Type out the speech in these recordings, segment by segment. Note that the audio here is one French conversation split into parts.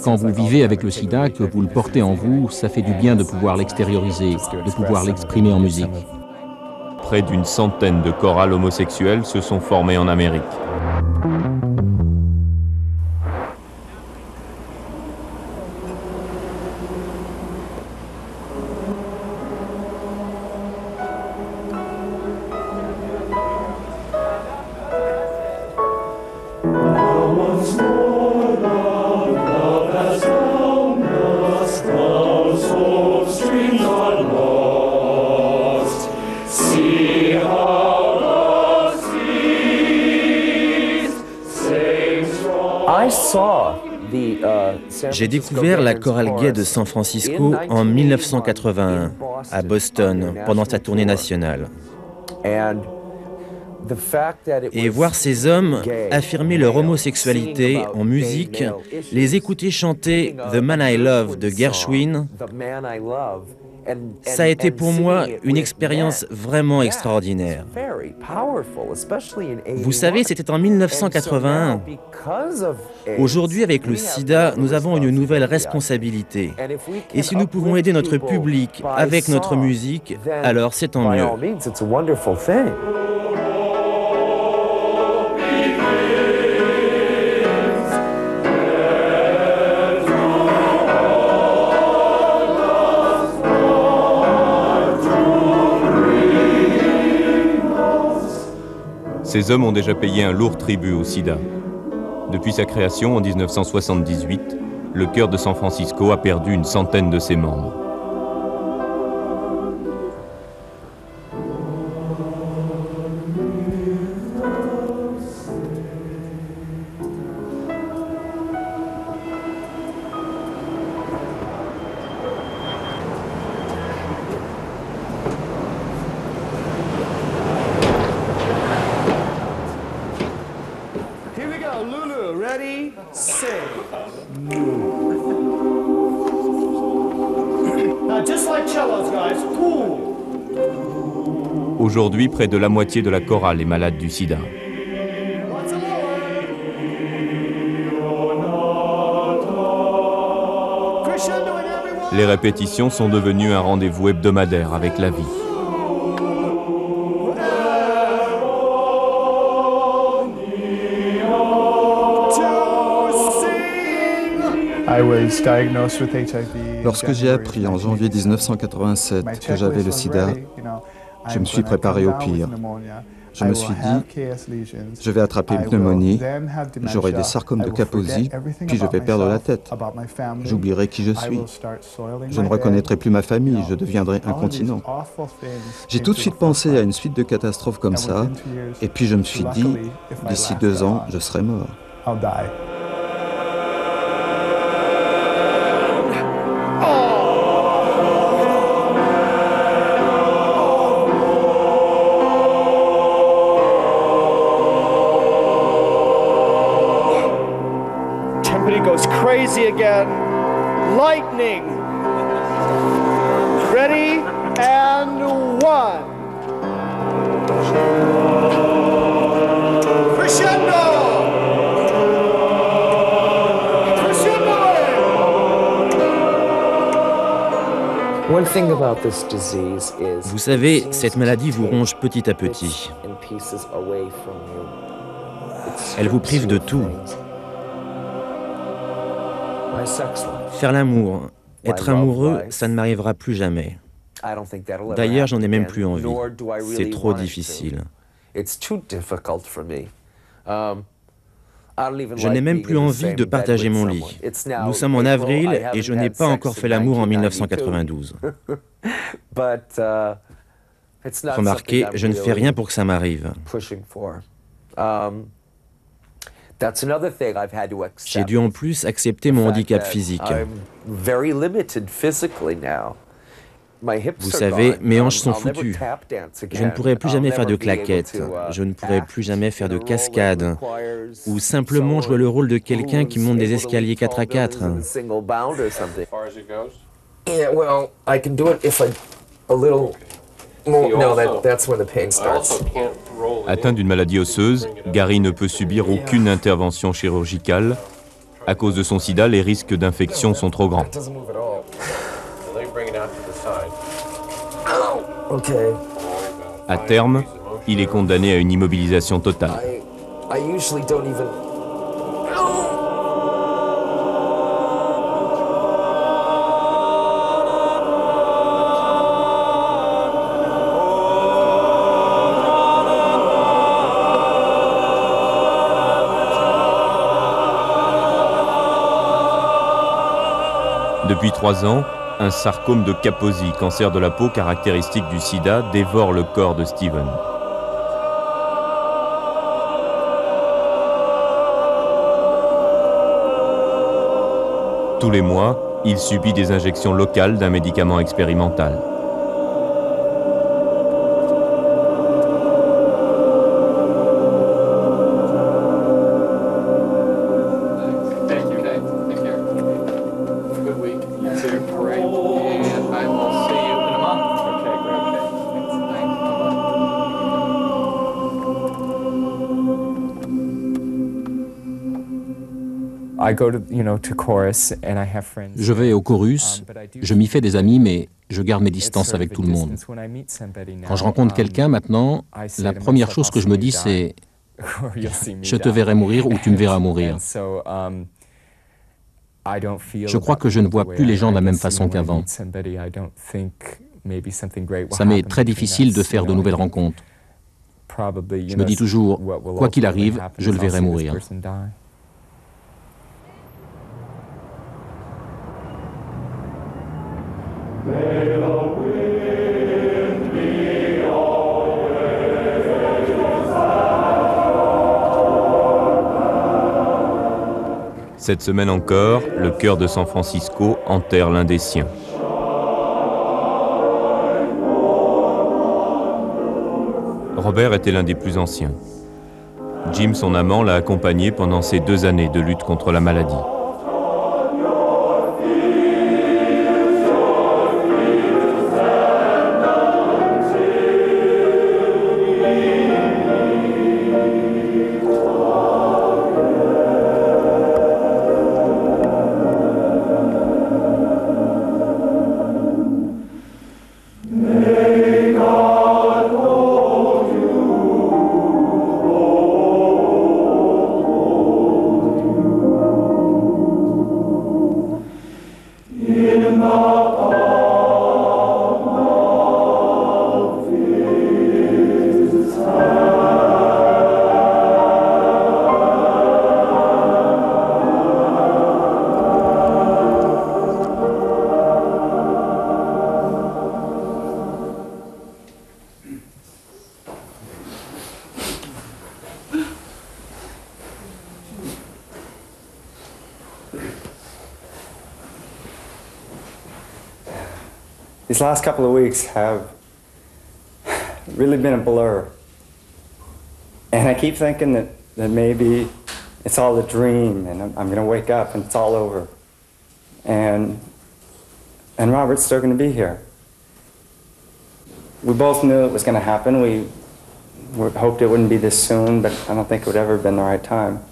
Quand vous vivez avec le sida, que vous le portez en vous, ça fait du bien de pouvoir l'extérioriser, de pouvoir l'exprimer en musique. Près d'une centaine de chorales homosexuelles se sont formées en Amérique. J'ai découvert la chorale gay de San Francisco en 1981, à Boston, pendant sa tournée nationale. Et voir ces hommes affirmer leur homosexualité en musique, les écouter chanter « The Man I Love » de Gershwin, ça a été pour moi une expérience vraiment extraordinaire. Vous savez, c'était en 1981. Aujourd'hui, avec le sida, nous avons une nouvelle responsabilité. Et si nous pouvons aider notre public avec notre musique, alors c'est tant mieux. Ces hommes ont déjà payé un lourd tribut au sida. Depuis sa création en 1978, le chœur de San Francisco a perdu une centaine de ses membres. Aujourd'hui, près de la moitié de la chorale est malade du sida. Les répétitions sont devenues un rendez-vous hebdomadaire avec la vie. Lorsque j'ai appris en janvier 1987 que j'avais le sida, je me suis préparé au pire. Je me suis dit, je vais attraper une pneumonie, j'aurai des sarcomes de Kaposi, puis je vais perdre la tête. J'oublierai qui je suis. Je ne reconnaîtrai plus ma famille, je deviendrai incontinent. J'ai tout de suite pensé à une suite de catastrophes comme ça, et puis je me suis dit, d'ici 2 ans, je serai mort. Crazy again. Lightning. Ready and 1. Crescendo. Crescendo. One thing about this disease is, vous savez, cette maladie vous ronge petit à petit. Elle vous prive de tout. Faire l'amour, être amoureux, ça ne m'arrivera plus jamais. D'ailleurs, j'en ai même plus envie. C'est trop difficile. Je n'ai même plus envie de partager mon lit. Nous sommes en avril et je n'ai pas encore fait l'amour en 1992. Remarquez, je ne fais rien pour que ça m'arrive. J'ai dû en plus accepter mon handicap physique. Vous savez, mes hanches sont foutues. Je ne pourrai plus jamais faire de claquettes, je ne pourrai plus jamais faire de cascades, ou simplement jouer le rôle de quelqu'un qui monte des escaliers 4x4. Atteint d'une maladie osseuse, Gary ne peut subir aucune intervention chirurgicale À cause de son sida, les risques d'infection sont trop grands. À terme, il est condamné à une immobilisation totale. Depuis 3 ans, un sarcome de Kaposi, cancer de la peau caractéristique du sida, dévore le corps de Steven. Tous les mois, il subit des injections locales d'un médicament expérimental. Je vais au chorus, je m'y fais des amis, mais je garde mes distances avec tout le monde. Quand je rencontre quelqu'un maintenant, la première chose que je me dis, c'est « je te verrai mourir ou tu me verras mourir ». Je crois que je ne vois plus les gens de la même façon qu'avant. Ça m'est très difficile de faire de nouvelles rencontres. Je me dis toujours, quoi qu'il arrive, je le verrai mourir. Cette semaine encore, le chœur de San Francisco enterre l'un des siens. Robert était l'un des plus anciens. Jim, son amant, l'a accompagné pendant ces 2 années de lutte contre la maladie. These last couple of weeks have really been a blur. And I keep thinking that maybe it's all a dream and I'm going to wake up and it's all over. And Robert's still going to be here. We both knew it was going to happen. We hoped it wouldn't be this soon, but I don't think it would ever have been the right time.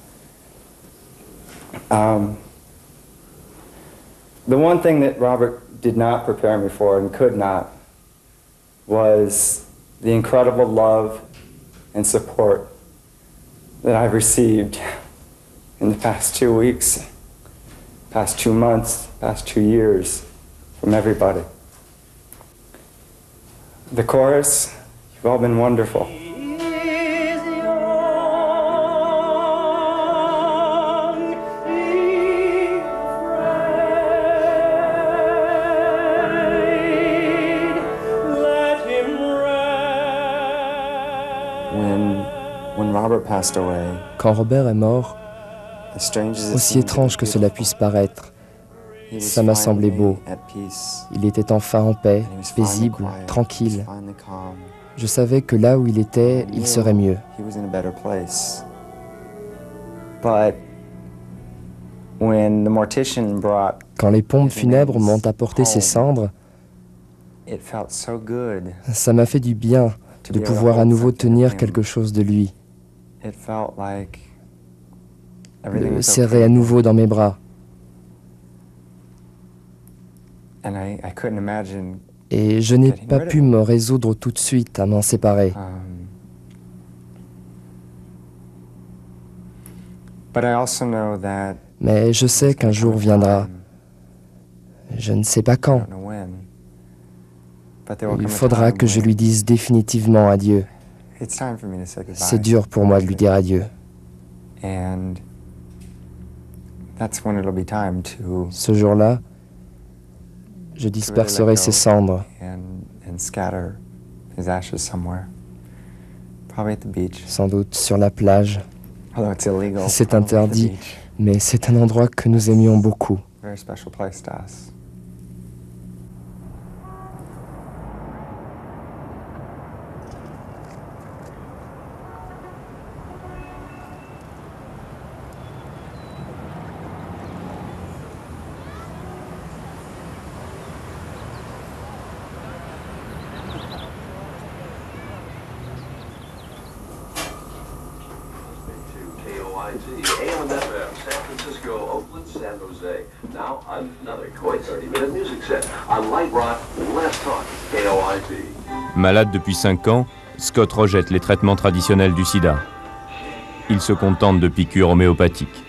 The one thing that Robert did not prepare me for and could not was the incredible love and support that I've received in the past 2 weeks, past 2 months, past 2 years from everybody. The chorus, you've all been wonderful. Quand Robert est mort, aussi étrange que cela puisse paraître, ça m'a semblé beau. Il était enfin en paix, paisible, tranquille. Je savais que là où il était, il serait mieux. Quand les pompes funèbres m'ont apporté ses cendres, ça m'a fait du bien de pouvoir à nouveau tenir quelque chose de lui. le serrer à nouveau dans mes bras. Et je n'ai pas pu me résoudre tout de suite à m'en séparer. Mais je sais qu'un jour viendra. Je ne sais pas quand. Il faudra que je lui dise définitivement adieu. C'est dur pour moi de lui dire adieu. Ce jour-là, je disperserai ses cendres. Sans doute sur la plage. C'est interdit, mais c'est un endroit que nous aimions beaucoup. AM and FM, San Francisco, Oakland, San Jose. Now, another quick 30-minute music set on Light Rock, Less Talk, KOIT. Malade depuis 5 ans, Scott rejette les traitements traditionnels du sida. Il se contente de piqûres homéopathiques.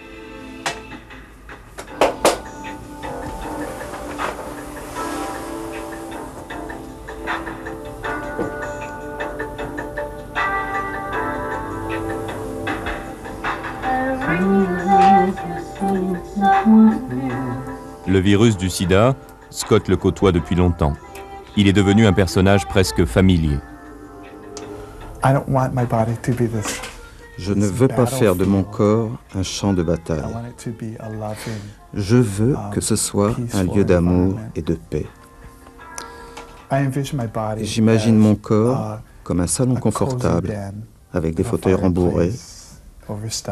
Le virus du sida, Scott le côtoie depuis longtemps. Il est devenu un personnage presque familier. Je ne veux pas faire de mon corps un champ de bataille. Je veux que ce soit un lieu d'amour et de paix. J'imagine mon corps comme un salon confortable, avec des fauteuils rembourrés,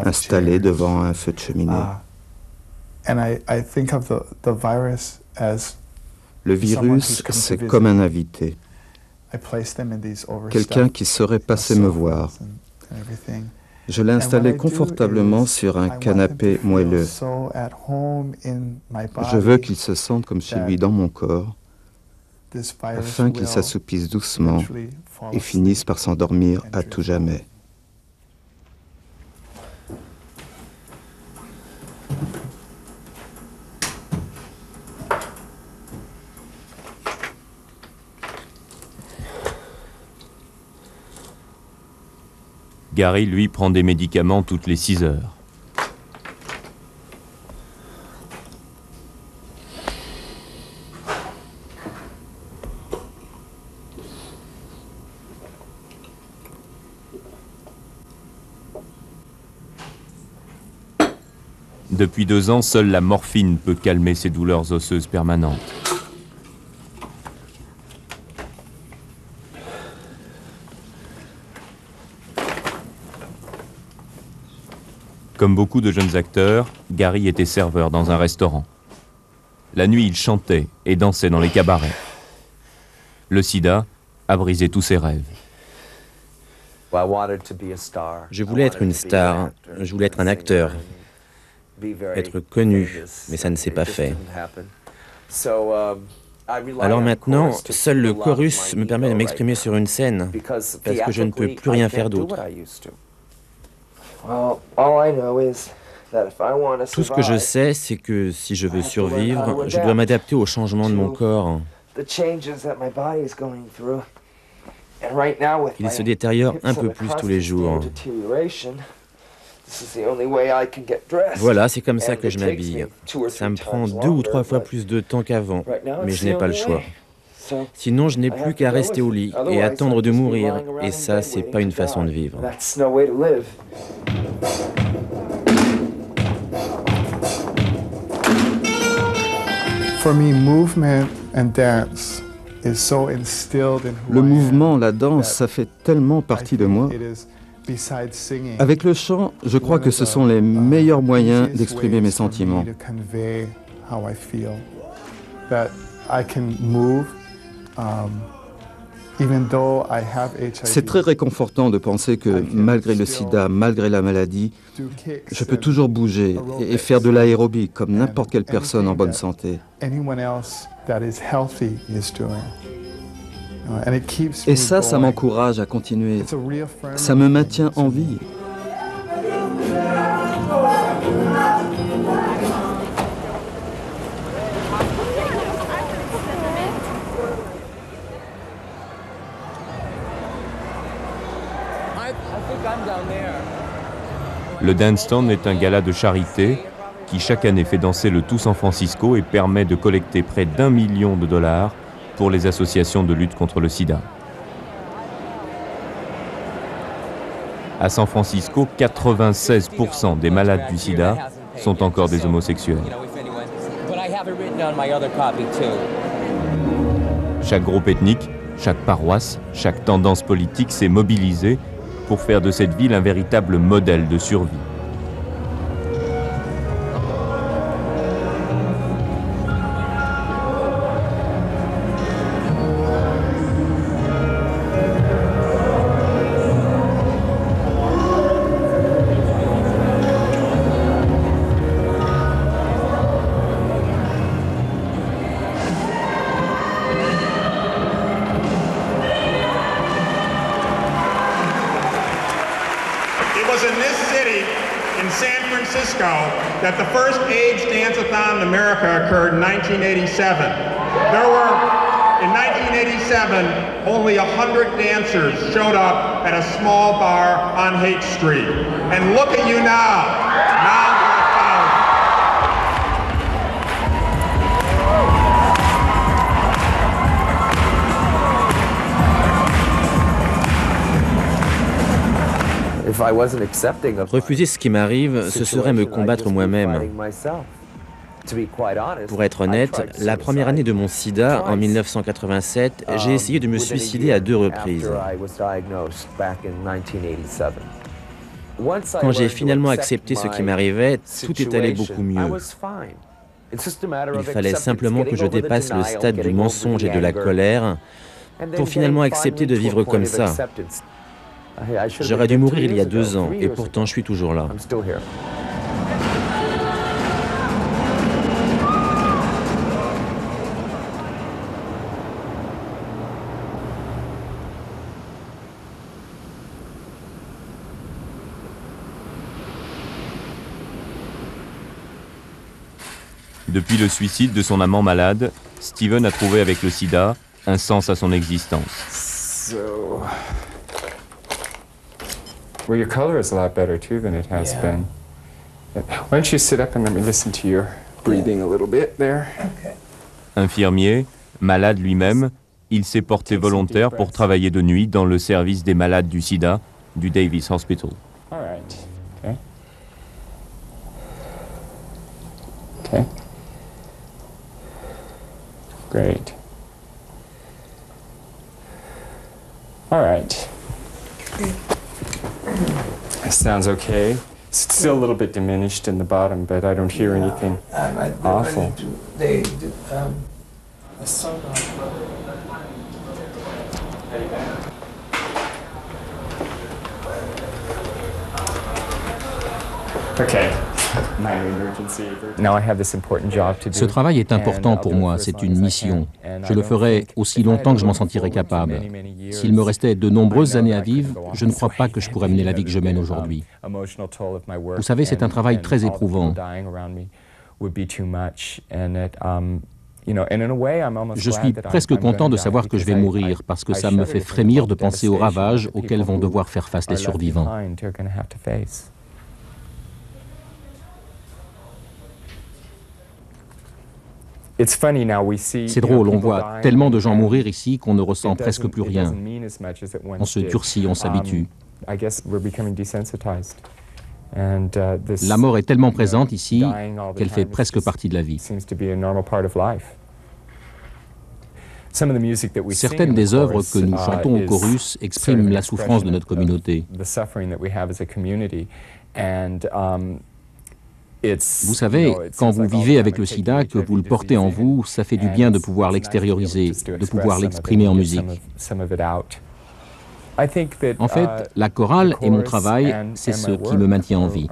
installés devant un feu de cheminée. Le virus, c'est comme un invité, quelqu'un qui serait passé me voir. Je l'ai installé confortablement sur un canapé moelleux. Je veux qu'il se sente comme chez lui dans mon corps, afin qu'il s'assoupisse doucement et finisse par s'endormir à tout jamais. Gary, lui, prend des médicaments toutes les 6 heures. Depuis 2 ans, seule la morphine peut calmer ses douleurs osseuses permanentes. Comme beaucoup de jeunes acteurs, Gary était serveur dans un restaurant. La nuit, il chantait et dansait dans les cabarets. Le sida a brisé tous ses rêves. Je voulais être une star, je voulais être un acteur, être connu, mais ça ne s'est pas fait. Alors maintenant, seul le chorus me permet de m'exprimer sur une scène, parce que je ne peux plus rien faire d'autre. Tout ce que je sais, c'est que si je veux survivre, je dois m'adapter aux changements de mon corps. Il se détériore un peu plus tous les jours. Voilà, c'est comme ça que je m'habille. Ça me prend 2 ou 3 fois plus de temps qu'avant, mais je n'ai pas le choix. Sinon, je n'ai plus qu'à rester au lit et attendre de mourir. Et ça, c'est pas une façon de vivre. Le mouvement, la danse, ça fait tellement partie de moi. Avec le chant, je crois que ce sont les meilleurs moyens d'exprimer mes sentiments. C'est très réconfortant de penser que malgré le sida, malgré la maladie, je peux toujours bouger et faire de l'aérobie comme n'importe quelle personne en bonne santé. Et ça m'encourage à continuer. Ça me maintient en vie. Le Dance Stand est un gala de charité qui chaque année fait danser le tout San Francisco et permet de collecter près d'1 million de dollars pour les associations de lutte contre le sida. À San Francisco, 96% des malades du sida sont encore des homosexuels. Chaque groupe ethnique, chaque paroisse, chaque tendance politique s'est mobilisée pour faire de cette ville un véritable modèle de survie. That the first AIDS dance-a-thon in America occurred in 1987. There were, in 1987, only 100 dancers showed up at a small bar on Haight Street. And look at you now. Now there are thousands. Refuser ce qui m'arrive, ce serait me combattre moi-même. Pour être honnête, la première année de mon sida, en 1987, j'ai essayé de me suicider à 2 reprises. Quand j'ai finalement accepté ce qui m'arrivait, tout est allé beaucoup mieux. Il fallait simplement que je dépasse le stade du mensonge et de la colère pour finalement accepter de vivre comme ça. J'aurais dû mourir il y a 2 ans, et pourtant je suis toujours là. Depuis le suicide de son amant malade, Steven a trouvé avec le sida un sens à son existence. Well, your color is a lot better too than it has been. Why don't you sit up and let me listen to your breathing a little bit there? Infirmier, malade lui-même, il s'est porté volontaire pour travailler de nuit dans le service des malades du sida du Davis Hospital. All right. Okay. Okay. Great. All right. Sounds okay. It's still a little bit diminished in the bottom, but I don't hear anything awful. Okay. Ce travail est important pour moi, c'est une mission. Je le ferai aussi longtemps que je m'en sentirai capable. S'il me restait de nombreuses années à vivre, je ne crois pas que je pourrais mener la vie que je mène aujourd'hui. Vous savez, c'est un travail très éprouvant. Je suis presque content de savoir que je vais mourir, parce que ça me fait frémir de penser aux ravages auxquels vont devoir faire face les survivants. C'est drôle, on voit tellement de gens mourir ici qu'on ne ressent presque plus rien. On se durcit, on s'habitue. La mort est tellement présente ici qu'elle fait presque partie de la vie. Certaines des œuvres que nous chantons au chorus expriment la souffrance de notre communauté. Vous savez, quand vous vivez avec le sida, que vous le portez en vous, ça fait du bien de pouvoir l'extérioriser, de pouvoir l'exprimer en musique. En fait, la chorale et mon travail, c'est ce qui me maintient en vie.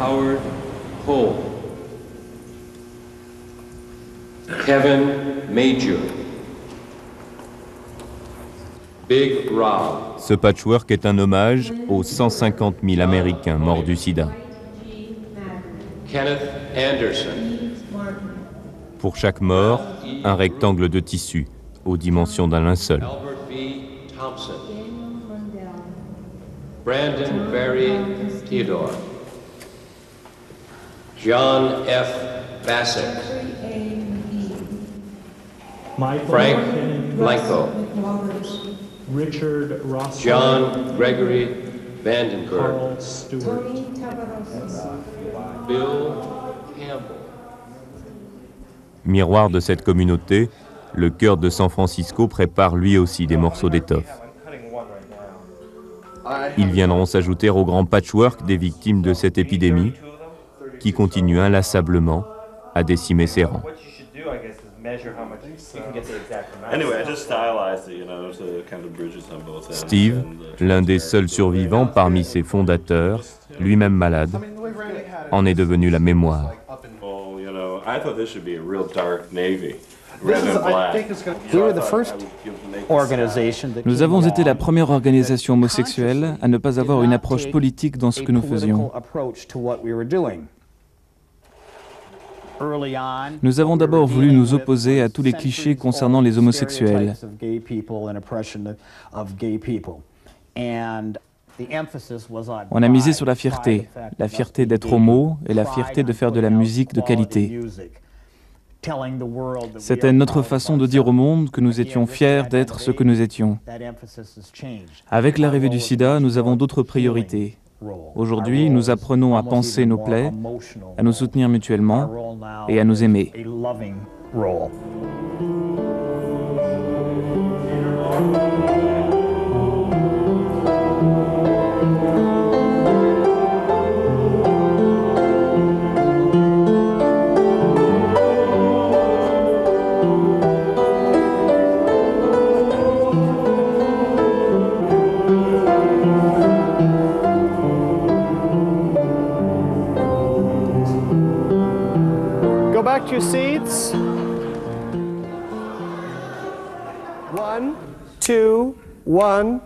Howard Cole, Kevin Major, Big Rob. Ce patchwork est un hommage aux 150 000 Américains morts du sida. Kenneth Anderson. Pour chaque mort, un rectangle de tissu, aux dimensions d'un linceul. Albert B. Thompson. Brandon Barry Theodore. John F. Bassett. Frank Blanco. Richard Ross. John Gregory Vandenberg. Bill Campbell. Miroir de cette communauté, le chœur de San Francisco prépare lui aussi des morceaux d'étoffe. Ils viendront s'ajouter au grand patchwork des victimes de cette épidémie qui continue inlassablement à décimer ses rangs. Steve, l'un des seuls survivants parmi ses fondateurs, lui-même malade, en est devenu la mémoire. Nous avons été la première organisation homosexuelle à ne pas avoir une approche politique dans ce que nous faisions. Nous avons d'abord voulu nous opposer à tous les clichés concernant les homosexuels. On a misé sur la fierté d'être homo et la fierté de faire de la musique de qualité. C'était notre façon de dire au monde que nous étions fiers d'être ce que nous étions. Avec l'arrivée du sida, nous avons d'autres priorités. Aujourd'hui, nous apprenons à penser nos plaies, à nous soutenir mutuellement et à nous aimer. Go back to your seats. 1, 2, 1.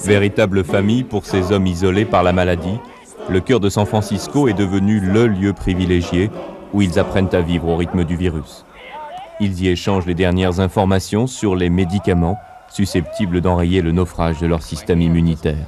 Véritable famille pour ces hommes isolés par la maladie, le chœur de San Francisco est devenu le lieu privilégié où ils apprennent à vivre au rythme du virus. Ils y échangent les dernières informations sur les médicaments susceptibles d'enrayer le naufrage de leur système immunitaire.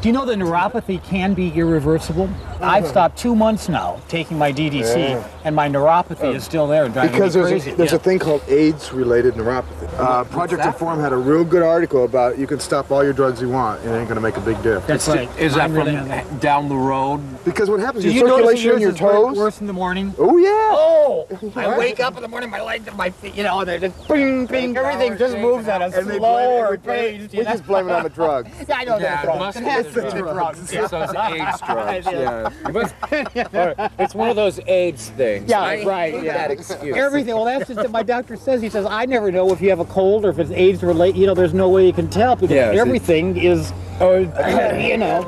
Do you know that neuropathy can be irreversible? I've stopped 2 months now taking my DDC, and my neuropathy is still there, driving because me crazy. There's a thing called AIDS-related neuropathy. Project Reform had a real good article about you can stop all your drugs you want, it ain't going to make a big difference. That's right. Is that from down the road? Because what happens, Do your you circulation in your notice toes... worse in the morning? Oh, yeah! Oh! I wake up in the morning, my legs and my feet, you know, they're just bing, bing, everything just moves at a slower pace. We just blame it on the drugs. Yeah, I know the drugs. It has to be the drugs. It's those AIDS drugs. Yeah. It's one of those AIDS things. Yeah, right. Yeah. That excuse. Everything. Well, that's just what my doctor says. He says, I never know if you have a cold or if it's AIDS related. You know, there's no way you can tell because everything is, you know.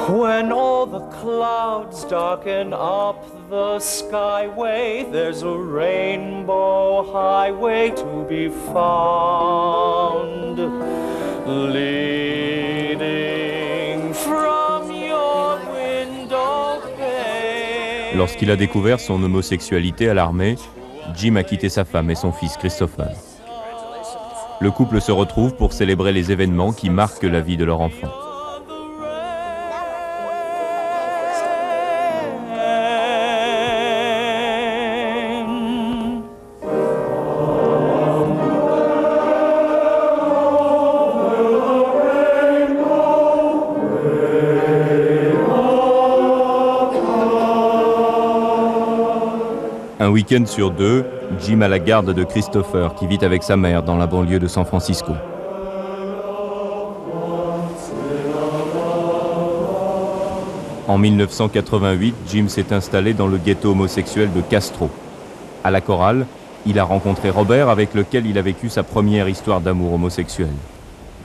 When all the clouds darken up the skyway, there's a rainbow highway to be found, leading from your window pane. Lorsqu'il a découvert son homosexualité à l'armée, Jim a quitté sa femme et son fils Christopher. Le couple se retrouve pour célébrer les événements qui marquent la vie de leur enfant. Un week-end sur deux, Jim a la garde de Christopher qui vit avec sa mère dans la banlieue de San Francisco. En 1988, Jim s'est installé dans le ghetto homosexuel de Castro. À la chorale, il a rencontré Robert avec lequel il a vécu sa première histoire d'amour homosexuel.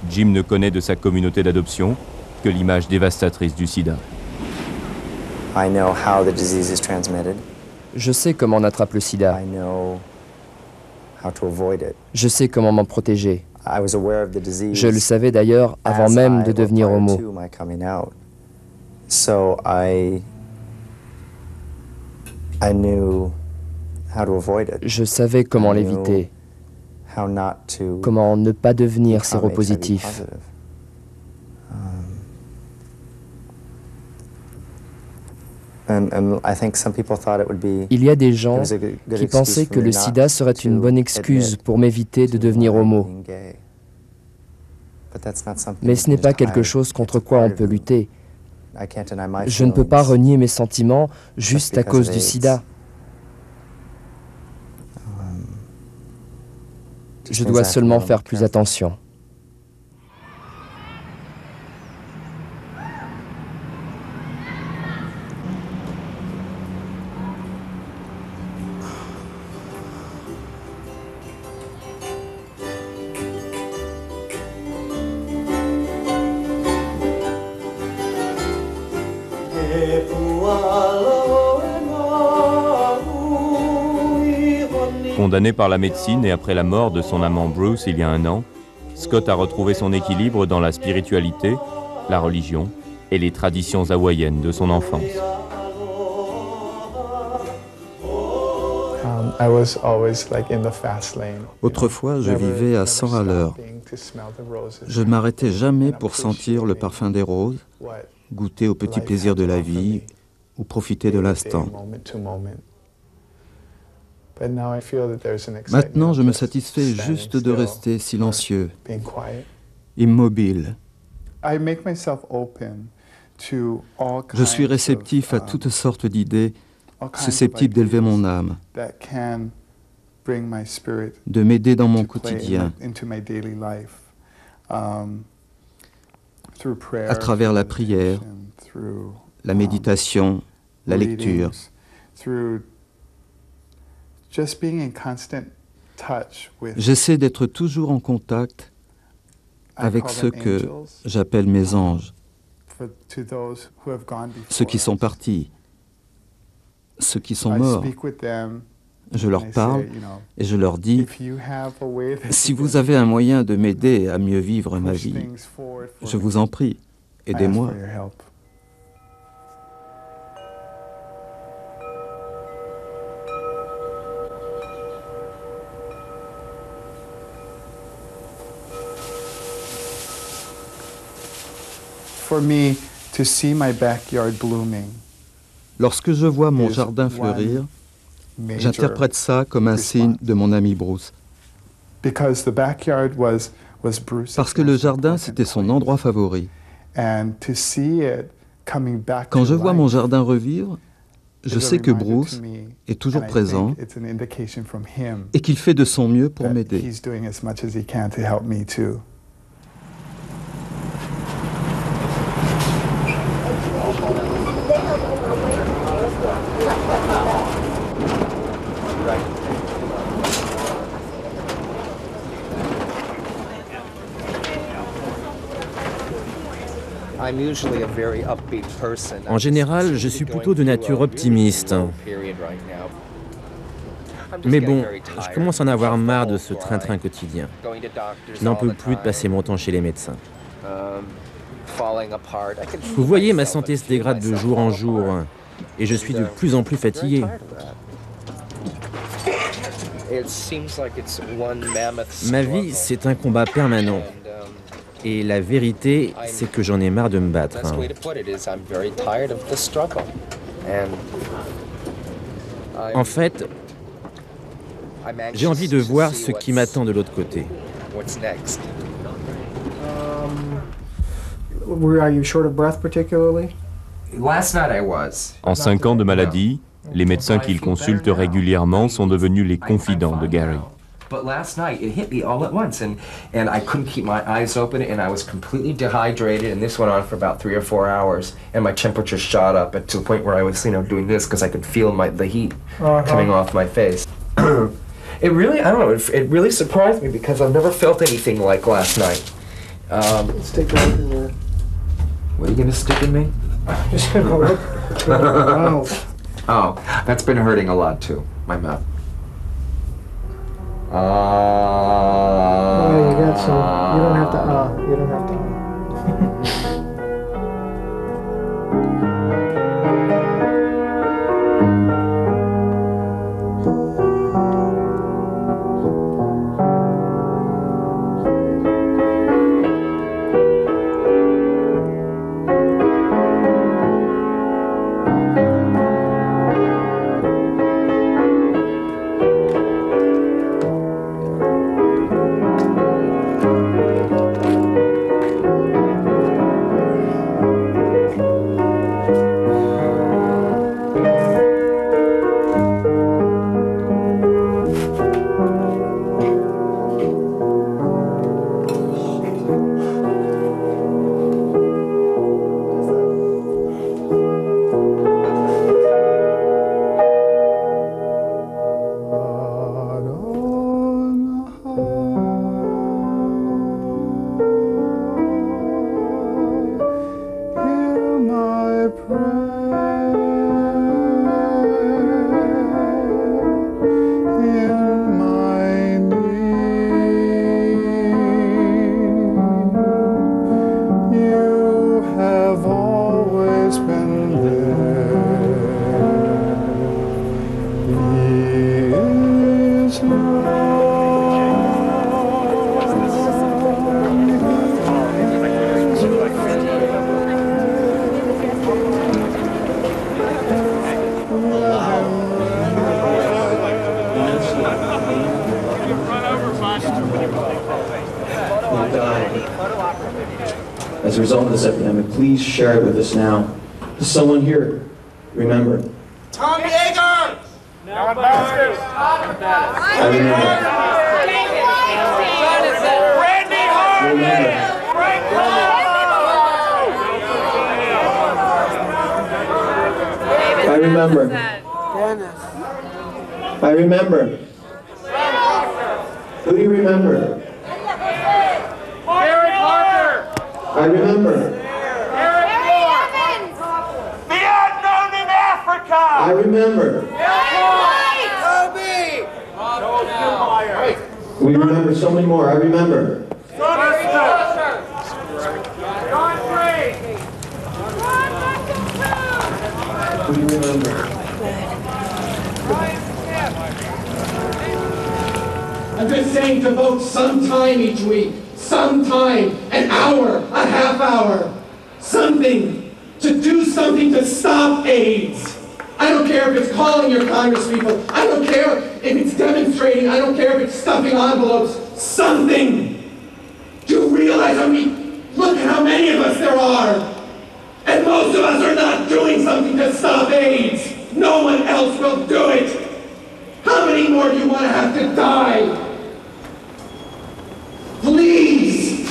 Jim ne connaît de sa communauté d'adoption que l'image dévastatrice du sida. I know how the disease is transmitted. Je sais comment on attrape le sida. I know how to avoid it. Je sais comment m'en protéger. I was aware of the disease. Je le savais d'ailleurs avant même de devenir homo. So I knew how to avoid it. Je savais comment l'éviter, How not to comment ne pas devenir become séropositif. HIV positive. And I think some people thought it would be Il y a des gens it was a good qui excuse pensaient for que me le not sida serait une to bonne excuse admit pour m'éviter de devenir homo. being gay. But that's not something Mais you ce can n'est just pas quelque hide. chose contre It's quoi on part peut of me. lutter. I can't deny my Je ne peux pas feelings. renier mes sentiments juste à because cause of du AIDS. sida. Je Just dois means I have to seulement be faire plus careful. attention. Condamné par la médecine et après la mort de son amant Bruce il y a 1 an, Scott a retrouvé son équilibre dans la spiritualité, la religion et les traditions hawaïennes de son enfance. Autrefois, je vivais à 100 à l'heure. Je ne m'arrêtais jamais pour sentir le parfum des roses, goûter aux petits plaisirs de la vie ou profiter de l'instant. Maintenant, je me satisfais juste de rester silencieux, immobile. Je suis réceptif à toutes sortes d'idées susceptibles d'élever mon âme, de m'aider dans mon quotidien, à travers la prière, la méditation, la lecture. J'essaie d'être toujours en contact avec ceux que j'appelle mes anges, ceux qui sont partis, ceux qui sont morts. Je leur parle et je leur dis, si vous avez un moyen de m'aider à mieux vivre ma vie, je vous en prie, aidez-moi. Lorsque je vois mon jardin fleurir, J'interprète ça comme un signe de mon ami Bruce. Parce que le jardin, c'était son endroit favori. Quand je vois mon jardin revivre, je sais que Bruce est toujours présent et qu'il fait de son mieux pour m'aider. En général, je suis plutôt de nature optimiste. Mais bon, je commence à en avoir marre de ce train-train quotidien. Je n'en peux plus de passer mon temps chez les médecins. Vous voyez, ma santé se dégrade de jour en jour et je suis de plus en plus fatigué. Ma vie, c'est un combat permanent. Et la vérité, c'est que j'en ai marre de me battre. En fait, j'ai envie de voir ce qui m'attend de l'autre côté. En 5 ans de maladie, les médecins qu'il consulte régulièrement sont devenus les confidents de Gary. But last night, it hit me all at once, and I couldn't keep my eyes open, and I was completely dehydrated, and this went on for about 3 or 4 hours, and my temperature shot up to the point where I was, doing this because I could feel the heat coming off my face. It really, I don't know, it really surprised me because I've never felt anything like last night. Stick right in there. What are you gonna stick in me? Just gonna look in my mouth. Oh, that's been hurting a lot too, my mouth. Oh, you got some. You don't have to. You don't have to. As a result of this epidemic, please share it with us now. Does someone here remember? Tom Yeager! Now Masters! I remember. Randy Harvey! Frank I remember. I remember. Who do you remember? Gary Parker! I remember. Eric Moore! The unknown in Africa! I remember. Kobe! We remember so many more. I remember. John Free! Who do you remember? I'm just saying to vote sometime each week. Sometime, an hour, a half hour. Something, to do something to stop AIDS. I don't care if it's calling your congresspeople. I don't care if it's demonstrating. I don't care if it's stuffing envelopes. Something. Do you realize look at how many of us there are. And most of us are not doing something to stop AIDS. No one else will do it. How many more do you want to have to die? Please.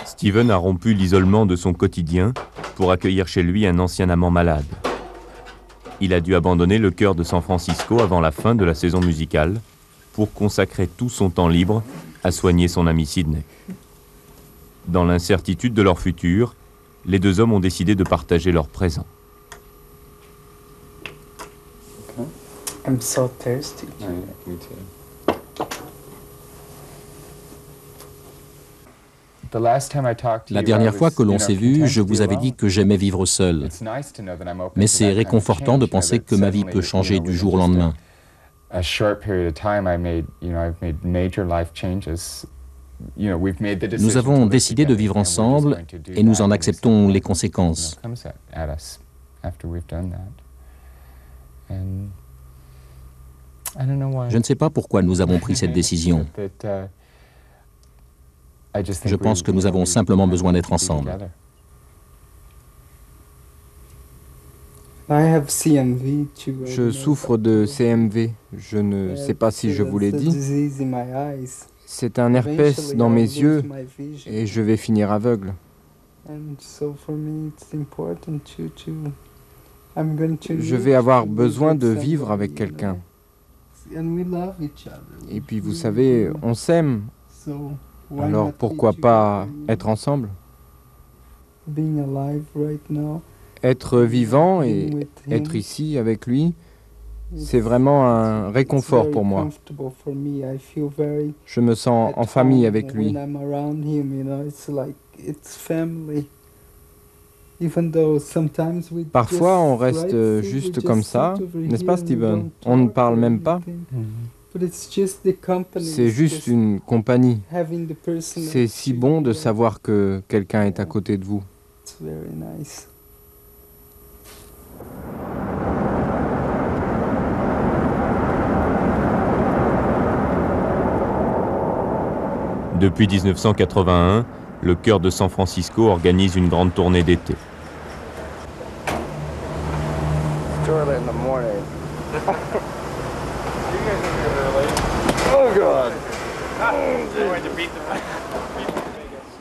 Steven a rompu l'isolement de son quotidien pour accueillir chez lui un ancien amant malade. Il a dû abandonner le chœur de San Francisco avant la fin de la saison musicale pour consacrer tout son temps libre à soigner son ami Sidney. Dans l'incertitude de leur futur, les deux hommes ont décidé de partager leur présent. I'm so thirsty. Me too. La dernière fois que l'on s'est vu, je vous avais dit que j'aimais vivre seul. Mais c'est réconfortant de penser que ma vie peut changer du jour au lendemain. Nous avons décidé de vivre ensemble et nous en acceptons les conséquences. Je ne sais pas pourquoi nous avons pris cette décision. Je pense que nous avons simplement besoin d'être ensemble. Je souffre de CMV. Je ne sais pas si je vous l'ai dit. C'est un herpès dans mes yeux et je vais finir aveugle. Je vais avoir besoin de vivre avec quelqu'un. Et puis vous savez, on s'aime. Alors pourquoi pas être ensemble? Être vivant et être ici avec lui, c'est vraiment un réconfort pour moi. Je me sens en famille avec lui. Parfois on reste juste comme ça, n'est-ce pas Steven? On ne parle même pas. C'est juste une compagnie. C'est si bon de savoir que quelqu'un est à côté de vous. Depuis 1981, le chœur de San Francisco organise une grande tournée d'été.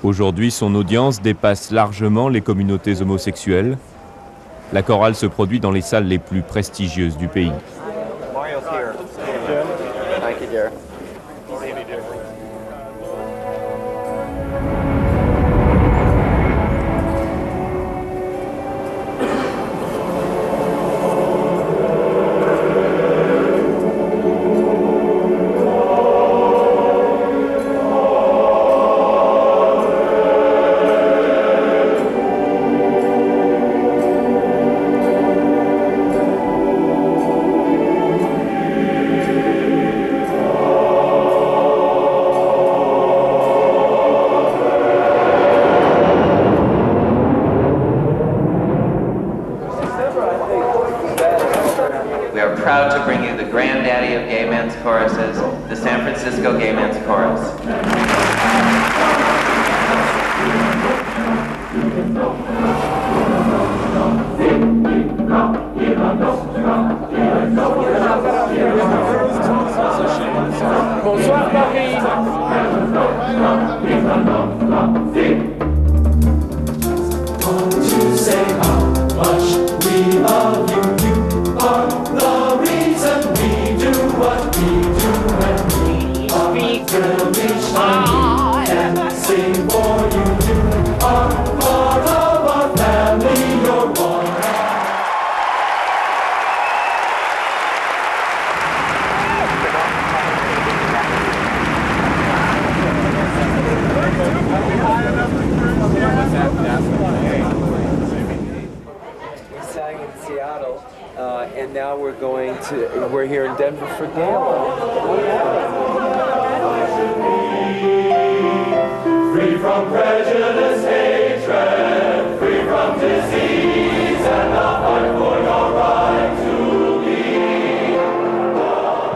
Aujourd'hui, son audience dépasse largement les communautés homosexuelles. La chorale se produit dans les salles les plus prestigieuses du pays. The San Francisco Gay Men's Chorus. Bonsoir Paris. Won't you say how much we love you? You are the reason we do what we do, and we are foolish and sing for you. You are part of our family, you're one. And now we're here in Denver for Gala.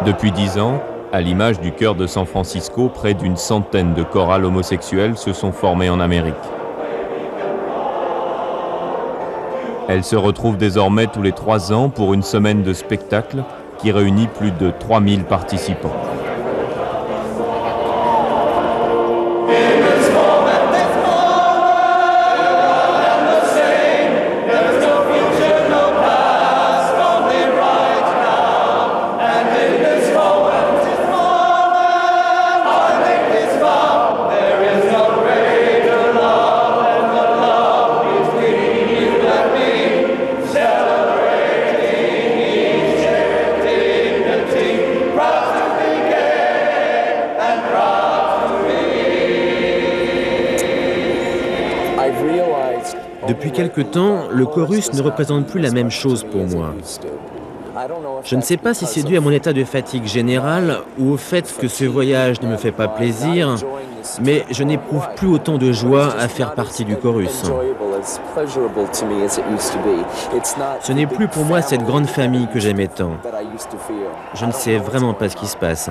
Depuis 10 ans, à l'image du chœur de San Francisco, près d'une centaine de chorales homosexuelles se sont formées en Amérique. Elles se retrouvent désormais tous les 3 ans pour une semaine de spectacle qui réunit plus de 3000 participants. Depuis quelque temps, le chorus ne représente plus la même chose pour moi. Je ne sais pas si c'est dû à mon état de fatigue générale ou au fait que ce voyage ne me fait pas plaisir, mais je n'éprouve plus autant de joie à faire partie du chorus. Ce n'est plus pour moi cette grande famille que j'aimais tant. Je ne sais vraiment pas ce qui se passe.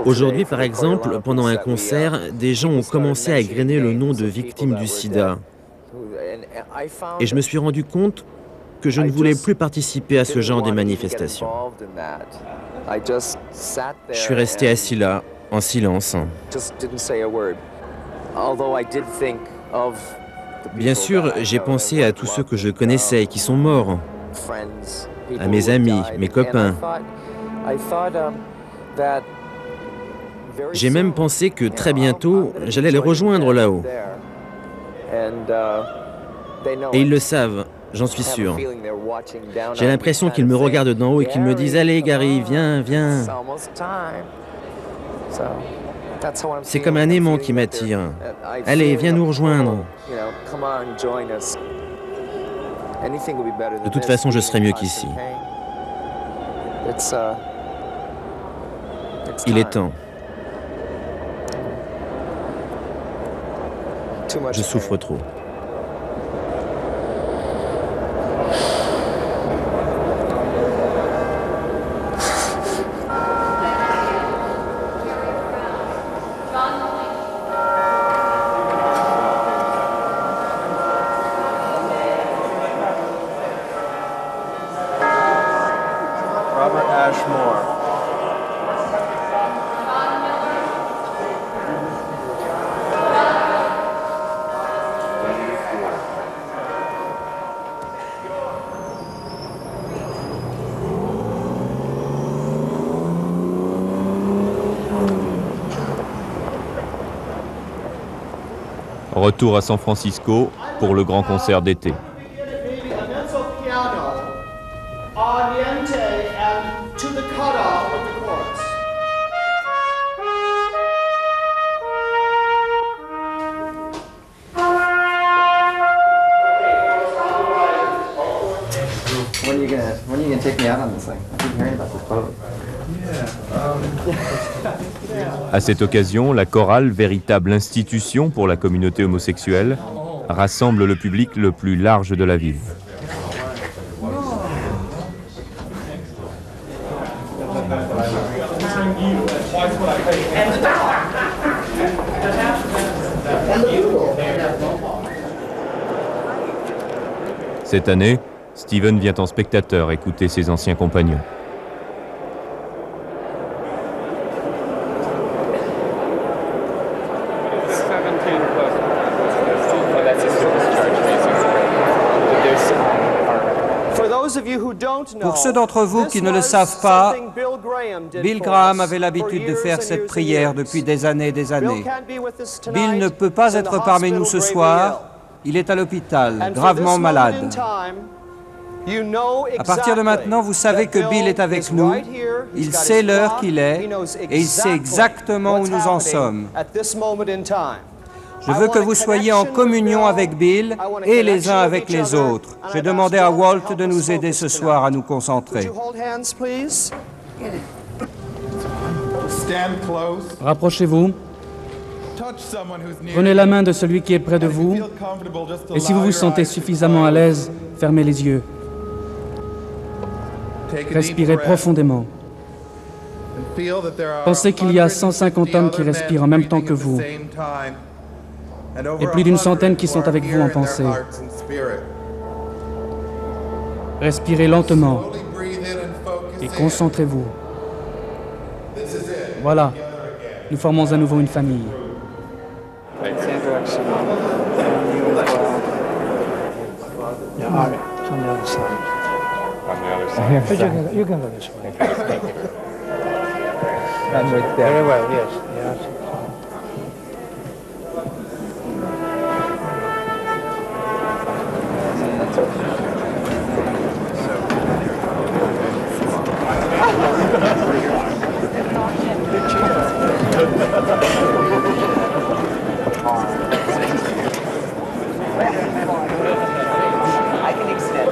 Aujourd'hui, par exemple, pendant un concert, des gens ont commencé à égrener le nom de victimes du sida. Et je me suis rendu compte que je ne voulais plus participer à ce genre de manifestations. Je suis resté assis là, en silence. Bien sûr, j'ai pensé à tous ceux que je connaissais et qui sont morts, à mes amis, mes copains. J'ai même pensé que très bientôt, j'allais les rejoindre là-haut. Et ils le savent, j'en suis sûr. J'ai l'impression qu'ils me regardent d'en haut et qu'ils me disent « Allez Gary, viens, viens ». C'est comme un aimant qui m'attire. « Allez, viens nous rejoindre ». De toute façon, je serai mieux qu'ici. Il est temps. Je souffre trop. Robert Ashmore. Retour à San Francisco pour le grand concert d'été. When are you gonna take me out on this thing? I keep hearing about this boat. À cette occasion, la chorale, véritable institution pour la communauté homosexuelle, rassemble le public le plus large de la ville. Cette année, Steven vient en spectateur écouter ses anciens compagnons. Pour ceux d'entre vous qui ne le savent pas, Bill Graham avait l'habitude de faire cette prière depuis des années et des années. Bill ne peut pas être parmi nous ce soir, il est à l'hôpital, gravement malade. À partir de maintenant, vous savez que Bill est avec nous, il sait l'heure qu'il est et il sait exactement où nous en sommes. Je veux que vous soyez en communion avec Bill et les uns avec les autres. J'ai demandé à Walt de nous aider ce soir à nous concentrer. Rapprochez-vous. Prenez la main de celui qui est près de vous, et si vous vous sentez suffisamment à l'aise, fermez les yeux. Respirez profondément. Pensez qu'il y a 150 hommes qui respirent en même temps que vous, et plus d'une centaine qui sont avec vous en pensée. Respirez lentement et concentrez-vous. Voilà, nous formons à nouveau une famille. You can go this way. That's right there. Very well, yes. Yes. I can extend.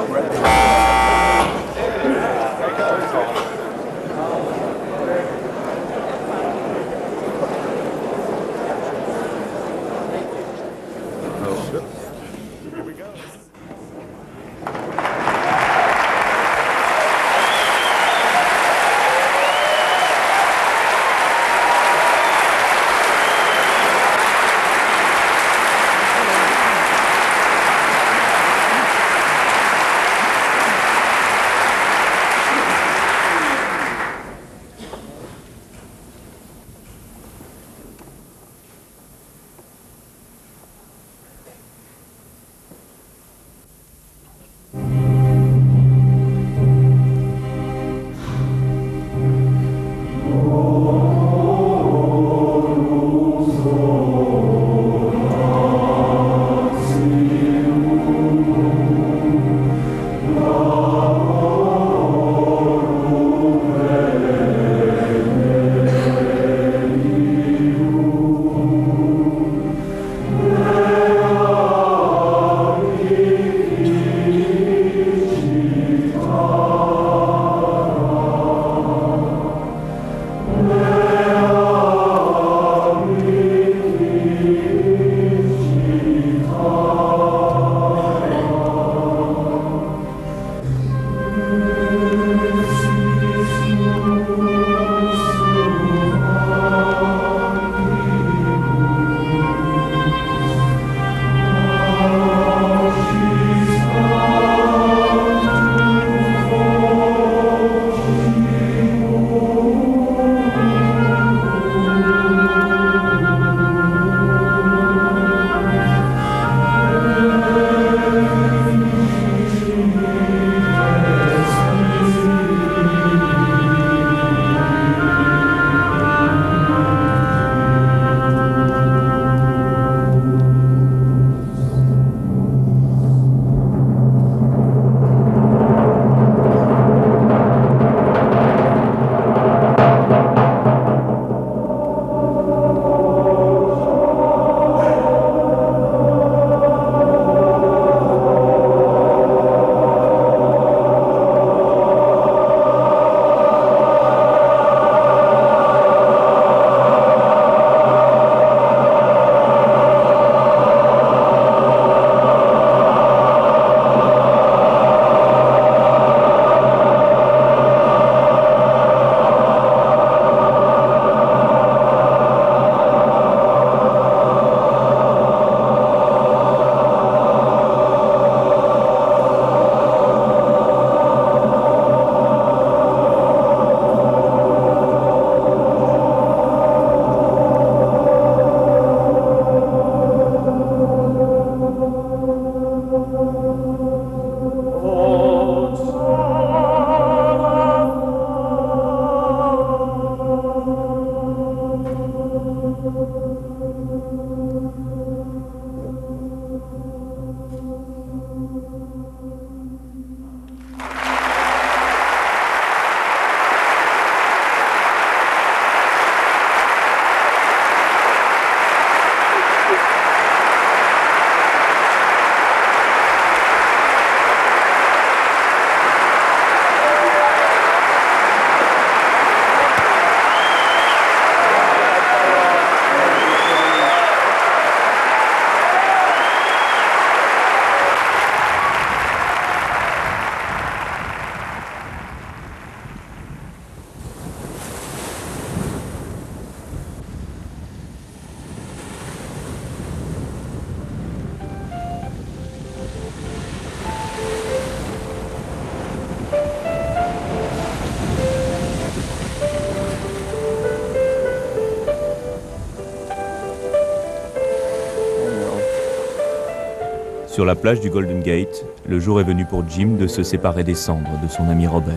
Sur la plage du Golden Gate, le jour est venu pour Jim de se séparer des cendres de son ami Robert.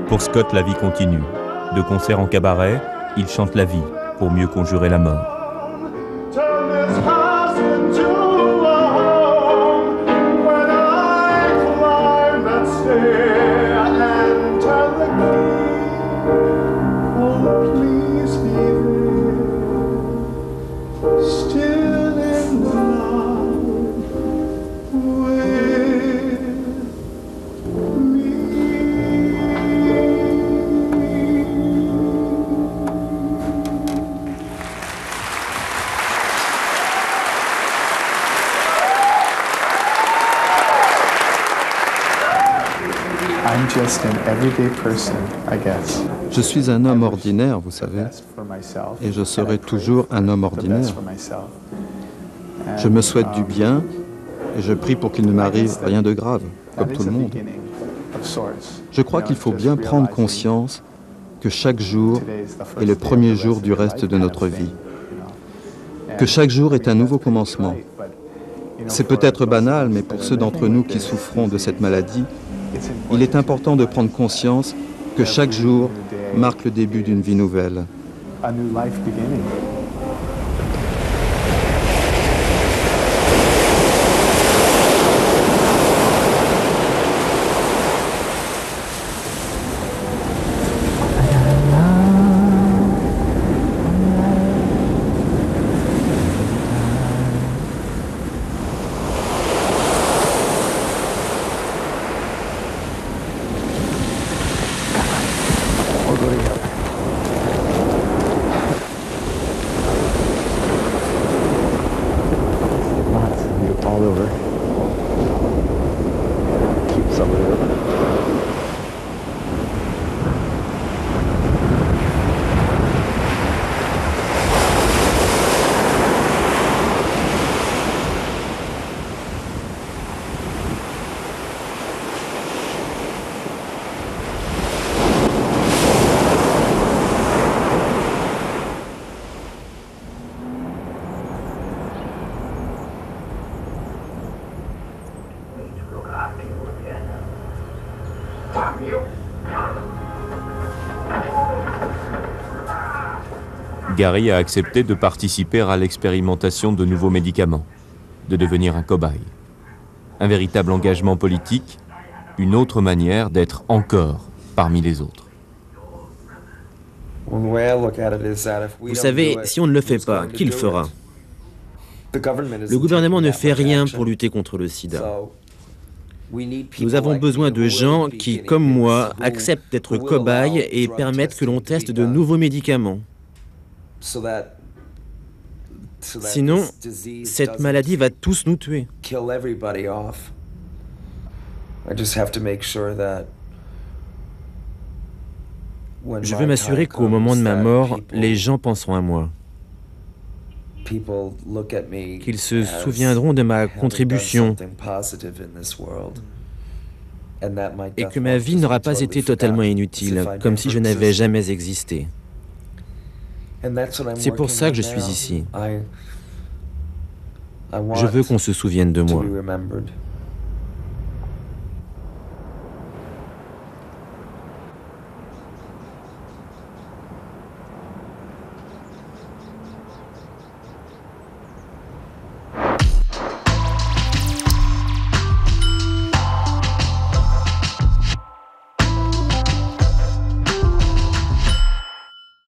Pour Scott, la vie continue. De concert en cabaret, il chante la vie pour mieux conjurer la mort. Je suis un homme ordinaire, vous savez, et je serai toujours un homme ordinaire. Je me souhaite du bien et je prie pour qu'il ne m'arrive rien de grave, comme tout le monde. Je crois qu'il faut bien prendre conscience que chaque jour est le premier jour du reste de notre vie, que chaque jour est un nouveau commencement. C'est peut-être banal, mais pour ceux d'entre nous qui souffrons de cette maladie, il est important de prendre conscience que chaque jour marque le début d'une vie nouvelle. Gary a accepté de participer à l'expérimentation de nouveaux médicaments, de devenir un cobaye. Un véritable engagement politique, une autre manière d'être encore parmi les autres. Vous savez, si on ne le fait pas, qui le fera? Le gouvernement ne fait rien pour lutter contre le sida. Nous avons besoin de gens qui, comme moi, acceptent d'être cobayes et permettent que l'on teste de nouveaux médicaments. Sinon, cette maladie va tous nous tuer. Je veux m'assurer qu'au moment de ma mort, les gens penseront à moi. Qu'ils se souviendront de ma contribution et que ma vie n'aura pas été totalement inutile, comme si je n'avais jamais existé. C'est pour ça que je suis ici. Je veux qu'on se souvienne de moi.